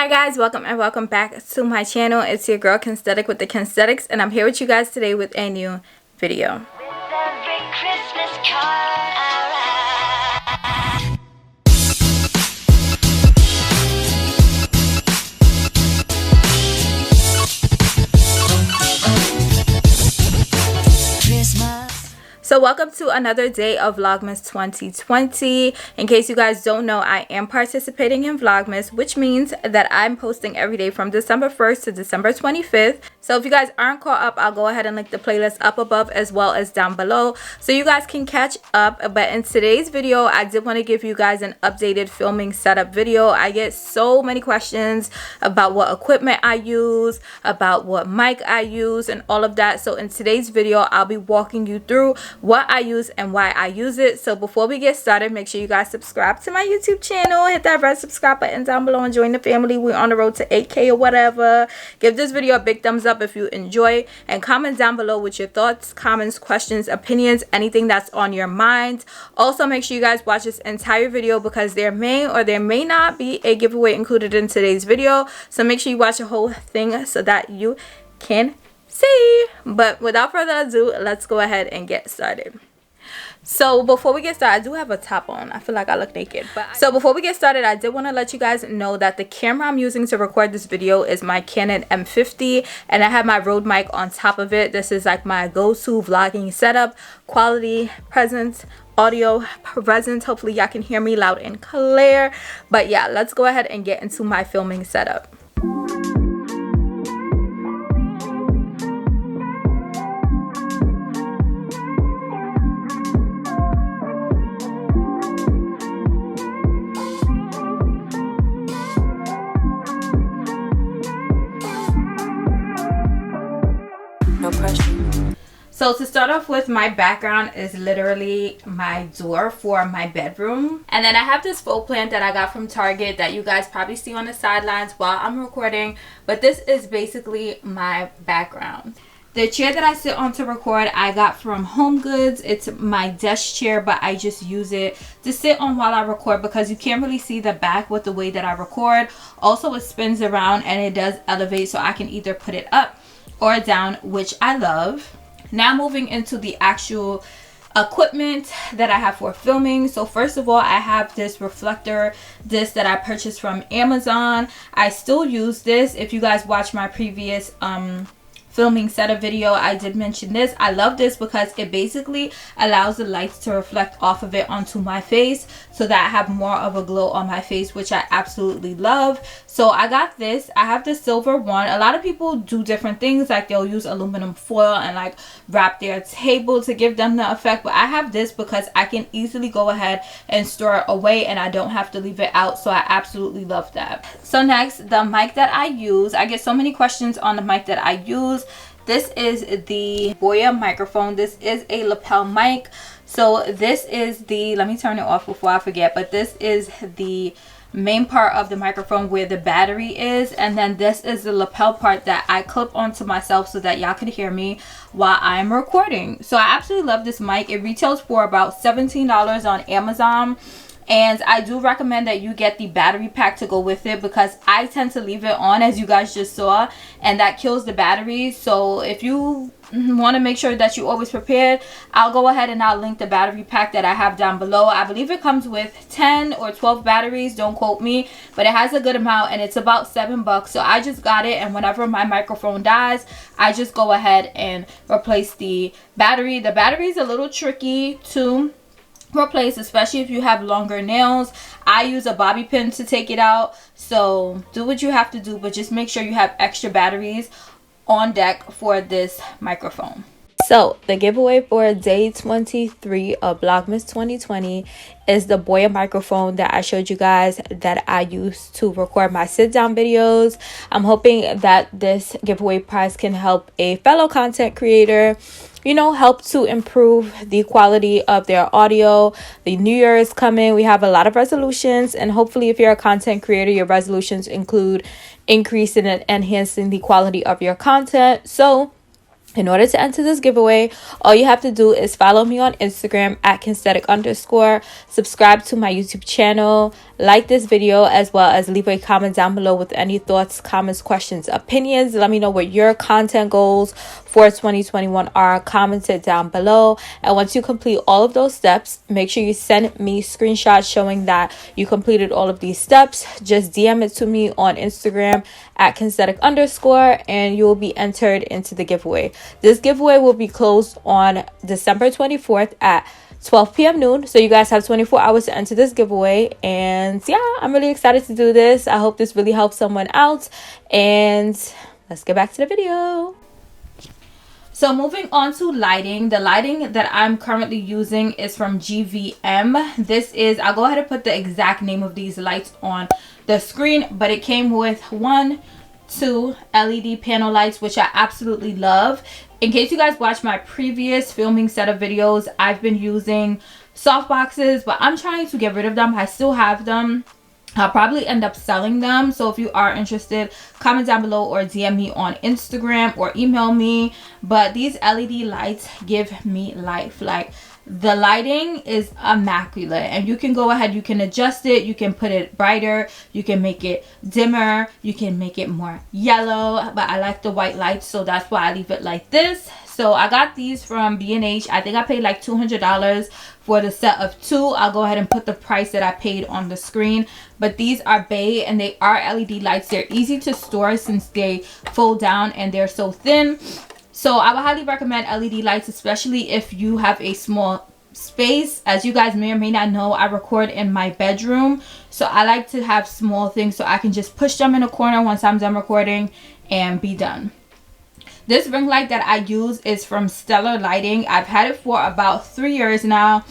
Hi guys, welcome back to my channel. It's your girl Kensthetic with the Kensthetics, and I'm here with you guys today with a new video. So welcome to another day of Vlogmas 2020. In case you guys don't know, I am participating in Vlogmas, which means that I'm posting every day from December 1st to December 25th. So if you guys aren't caught up, I'll go ahead and link the playlist up above as well as down below so you guys can catch up. But in today's video, I did want to give you guys an updated filming setup video. I get so many questions about what equipment I use, about what mic I use, and all of that. So in today's video, I'll be walking you through what I use and why I use it. So before we get started, make sure you guys subscribe to my YouTube channel, hit that red subscribe button down below and join the family. We're on the road to 8K or whatever. Give this video a big thumbs up if you enjoy, and comment down below with your thoughts, comments, questions, opinions, anything that's on your mind. Also, make sure you guys watch this entire video because there may or there may not be a giveaway included in today's video. So make sure you watch the whole thing so that you can see. But without further ado, let's go ahead and get started. So before we get started, I do have a top on. I feel like I look naked. So before we get started, I did want to let you guys know that the camera I'm using to record this video is my Canon M50, and I have my Rode mic on top of it. This is like my go-to vlogging setup. Quality, presence, audio present. Hopefully y'all can hear me loud and clear. But yeah, let's go ahead and get into my filming setup. So to start off with, my background is literally my door for my bedroom. And then I have this faux plant that I got from Target that you guys probably see on the sidelines while I'm recording. But this is basically my background. The chair that I sit on to record, I got from Homegoods. It's my desk chair, but I just use it to sit on while I record because you can't really see the back with the way that I record. Also, it spins around and it does elevate, so I can either put it up or down, which I love. Now moving into the actual equipment that I have for filming. So first of all, I have this reflector disc that I purchased from Amazon. I still use this. If you guys watch my previous filming setup video, I did mention this. I love this because it basically allows the lights to reflect off of it onto my face so that I have more of a glow on my face, which I absolutely love. So I got this. I have the silver one. A lot of people do different things, like they'll use aluminum foil and like wrap their table to give them the effect, but I have this because I can easily go ahead and store it away and I don't have to leave it out. So I absolutely love that. So next, the mic that I use. I get so many questions on the mic that I use. This is the Boya microphone. This is a lapel mic. So this is the, let me turn it off before I forget, but this is the main part of the microphone where the battery is, and then this is the lapel part that I clip onto myself so that y'all can hear me while I'm recording. So I absolutely love this mic. It retails for about $17 on Amazon. And I do recommend that you get the battery pack to go with it because I tend to leave it on, as you guys just saw, and that kills the battery. So if you want to make sure that you're always prepared, I'll go ahead and I'll link the battery pack that I have down below. I believe it comes with 10 or 12 batteries, don't quote me, but it has a good amount and it's about $7. So I just got it, and whenever my microphone dies, I just go ahead and replace the battery. The battery is a little tricky to replace, especially if you have longer nails. I use a bobby pin to take it out, so do what you have to do, but just make sure you have extra batteries on deck for this microphone. So the giveaway for day 23 of Vlogmas 2020 is the Boya microphone that I showed you guys that I use to record my sit down videos. I'm hoping that this giveaway prize can help a fellow content creator, you know, help to improve the quality of their audio. The new year is coming. We have a lot of resolutions, and hopefully if you're a content creator, your resolutions include increasing and enhancing the quality of your content. So In order to enter this giveaway, all you have to do is follow me on Instagram at Kensthetic_, subscribe to my YouTube channel, like this video, as well as leave a comment down below with any thoughts, comments, questions, opinions. Let me know what your content goals for 2021 are commented down below. And once you complete all of those steps, make sure you send me screenshots showing that you completed all of these steps. Just DM it to me on Instagram at Kensthetic_, and you will be entered into the giveaway. This giveaway will be closed on December 24th at 12 p.m. noon. So you guys have 24 hours to enter this giveaway. And yeah, I'm really excited to do this. I hope this really helps someone out. And let's get back to the video. So moving on to lighting. The lighting that I'm currently using is from GVM. This is, I'll go ahead and put the exact name of these lights on the screen, but it came with 2 LED panel lights, which I absolutely love. In case you guys watched my previous filming set of videos, I've been using soft boxes, but I'm trying to get rid of them. I still have them. I'll probably end up selling them. So if you are interested, comment down below or DM me on Instagram or email me. But these LED lights give me life. Like, the lighting is immaculate, and you can go ahead, you can adjust it, you can put it brighter, you can make it dimmer, you can make it more yellow, but I like the white lights, so that's why I leave it like this. So I got these from B&H. I think I paid like $200 for the set of 2. I'll go ahead and put the price that I paid on the screen. But these are bay, and they are LED lights. They're easy to store since they fold down and they're so thin. So I would highly recommend LED lights, especially if you have a small space. As you guys may or may not know, I record in my bedroom. So I like to have small things so I can just push them in a corner once I'm done recording and be done. This ring light that I use is from Stellar Lighting. I've had it for about 3 years now.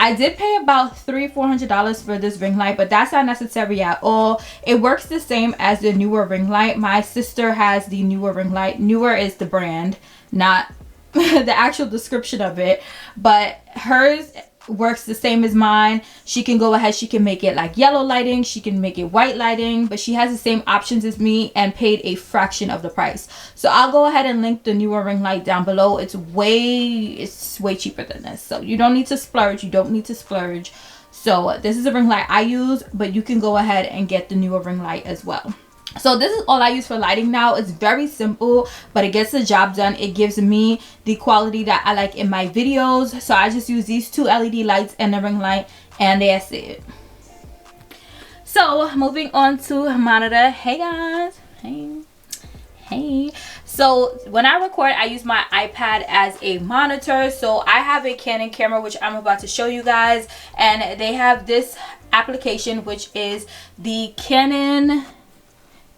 I did pay about $300-400 for this ring light, but that's not necessary at all. It works the same as the Newer ring light. My sister has the Newer ring light. Newer is the brand, not the actual description of it, but hers works the same as mine. She can go ahead, she can make it like yellow lighting, she can make it white lighting, but she has the same options as me and paid a fraction of the price. So I'll go ahead and link the Newer ring light down below. It's way cheaper than this, so you don't need to splurge. So this is a ring light I use, but you can go ahead and get the Newer ring light as well. So this is all I use for lighting now. It's very simple, but it gets the job done. It gives me the quality that I like in my videos. So I just use these 2 LED lights and the ring light, and that's it. So moving on to monitor. Hey guys. Hey. So when I record, I use my iPad as a monitor. So I have a Canon camera, which I'm about to show you guys, and they have this application, which is the Canon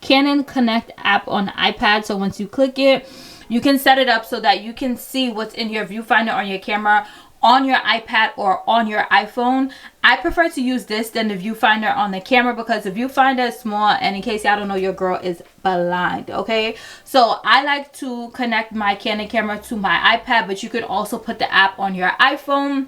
Connect app on the iPad. So once you click it, you can set it up so that you can see what's in your viewfinder on your camera on your iPad or on your iPhone. I prefer to use this than the viewfinder on the camera because the viewfinder is small, and in case y'all don't know, your girl is blind, okay? So I like to connect my Canon camera to my iPad, but you could also put the app on your iPhone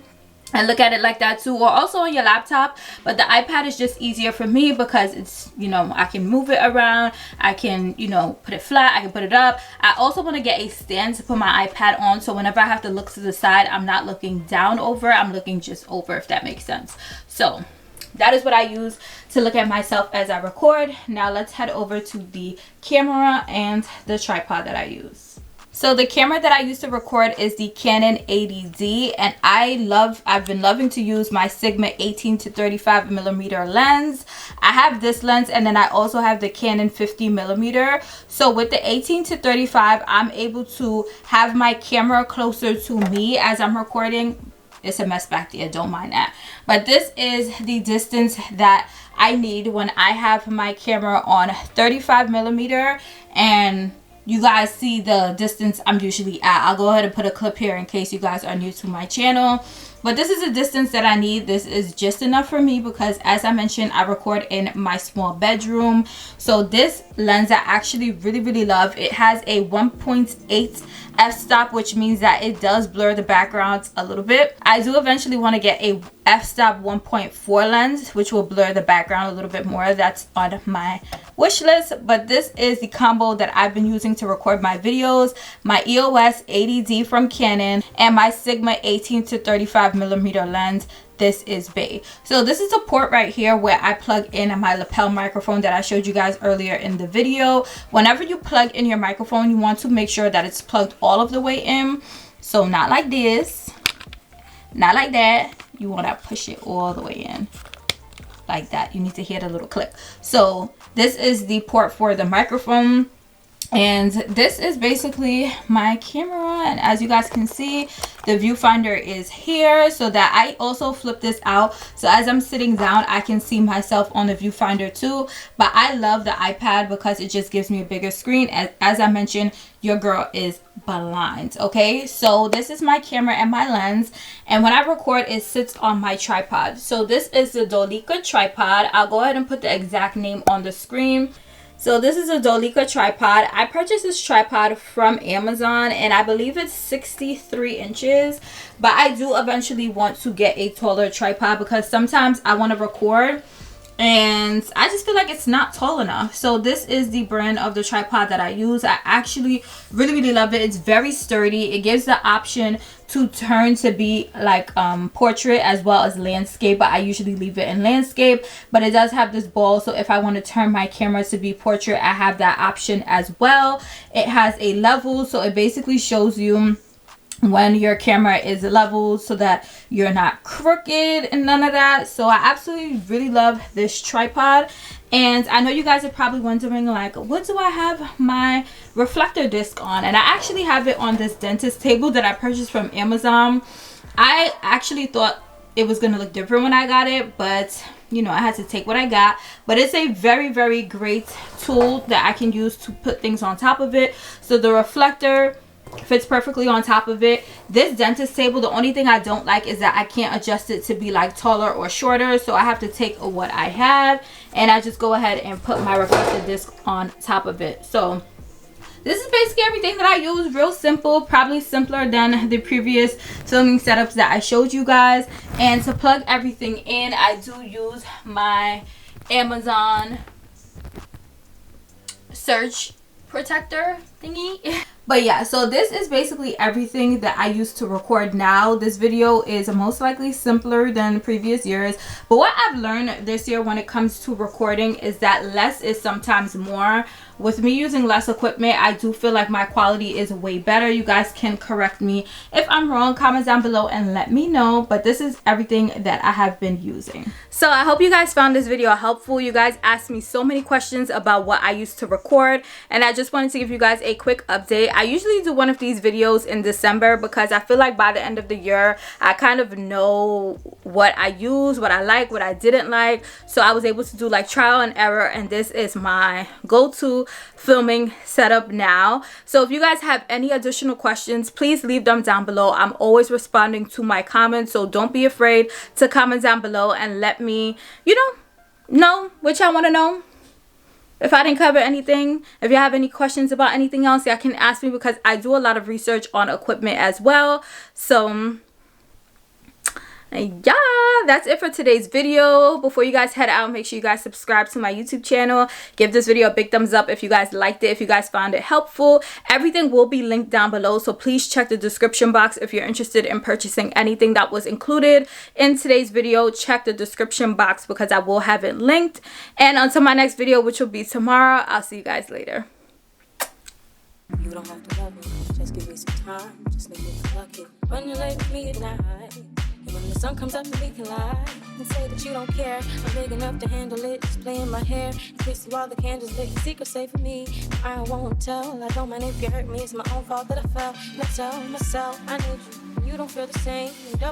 and look at it like that too, or also on your laptop. But the iPad is just easier for me because it's, you know, I can move it around, I can, you know, put it flat, I can put it up. I also want to get a stand to put my iPad on, so whenever I have to look to the side, I'm not looking down over, I'm looking just over, if that makes sense. So that is what I use to look at myself as I record. Now let's head over to the camera and the tripod that I use. So the camera that I use to record is the Canon 80D, and I've been loving to use my Sigma 18 to 35 millimeter lens. I have this lens, and then I also have the Canon 50 millimeter. So with the 18 to 35, I'm able to have my camera closer to me as I'm recording. It's a mess back there, don't mind that. But this is the distance that I need when I have my camera on 35 millimeter, and you guys see the distance I'm usually at. I'll go ahead and put a clip here in case you guys are new to my channel. But this is the distance that I need. This is just enough for me because, as I mentioned, I record in my small bedroom. So this lens I actually really love. It has a 1.8 f-stop, which means that it does blur the backgrounds a little bit. I do eventually want to get a f-stop 1.4 lens, which will blur the background a little bit more. That's on my wish list. But this is the combo that I've been using to record my videos. My EOS 80D from Canon and my Sigma 18 to 35 millimeter lens. This is Bay. So this is a port right here where I plug in my lapel microphone that I showed you guys earlier in the video. Whenever you plug in your microphone, you want to make sure that it's plugged all of the way in. So not like this, not like that. You want to push it all the way in like that. You need to hear the little click. So this is the port for the microphone, and this is basically my camera. And as you guys can see, the viewfinder is here, so that I also flip this out, so as I'm sitting down I can see myself on the viewfinder too. But I love the iPad because it just gives me a bigger screen. As I mentioned, your girl is blind. Okay, so this is my camera and my lens, and when I record, it sits on my tripod. So this is the Dolica tripod. I'll go ahead and put the exact name on the screen. So this is a Dolica tripod. I purchased this tripod from Amazon, and I believe it's 63 inches. But I do eventually want to get a taller tripod because sometimes I want to record and I just feel like it's not tall enough. So this is the brand of the tripod that I use. I actually really love it. It's very sturdy. It gives the option to turn to be like portrait as well as landscape, but I usually leave it in landscape. But it does have this ball, so if I want to turn my camera to be portrait, I have that option as well. It has a level, so it basically shows you when your camera is level so that you're not crooked and none of that. So I absolutely really love this tripod. And I know you guys are probably wondering, like, what do I have my reflector disc on? And I actually have it on this dentist table that I purchased from Amazon. I actually thought it was gonna look different when I got it, but you know, I had to take what I got. But it's a very great tool that I can use to put things on top of it. So the reflector fits perfectly on top of it. This dentist table, the only thing I don't like is that I can't adjust it to be like taller or shorter, so I have to take what I have and I just go ahead and put my reflector disc on top of it. So this is basically everything that I use. Real simple, probably simpler than the previous filming setups that I showed you guys. And to plug everything in, I do use my Amazon surge protector thingy. But yeah, so this is basically everything that I use to record now. This video is most likely simpler than previous years, but what I've learned this year when it comes to recording is that less is sometimes more. With me using less equipment, I do feel like my quality is way better. You guys can correct me if I'm wrong. Comment down below and let me know. But this is everything that I have been using. So I hope you guys found this video helpful. You guys asked me so many questions about what I used to record, and I just wanted to give you guys a quick update. I usually do one of these videos in December because I feel like by the end of the year, I kind of know what I use, what I like, what I didn't like. So I was able to do like trial and error, and this is my go-to filming setup now. So if you guys have any additional questions, please leave them down below. I'm always responding to my comments, so don't be afraid to comment down below and let me, you know what y'all want to know. If I didn't cover anything, if you have any questions about anything else, y'all can ask me because I do a lot of research on equipment as well. So yeah, that's it for today's video. Before you guys head out, make sure you guys subscribe to my YouTube channel. Give this video a big thumbs up if you guys liked it, if you guys found it helpful. Everything will be linked down below, so please check the description box if you're interested in purchasing anything that was included in today's video. Check the description box because I will have it linked. And until my next video, which will be tomorrow, I'll see you guys later. You don't have to love me, just give me some time, just make me feel lucky. When you lay with me at night, and when the sun comes up and we can lie and say that you don't care, I'm big enough to handle it, just play in my hair in case you all the candles lit, secret safe for me. I won't tell, I don't mind if you hurt me, it's my own fault that I fell. And I tell myself I need you, you don't feel the same.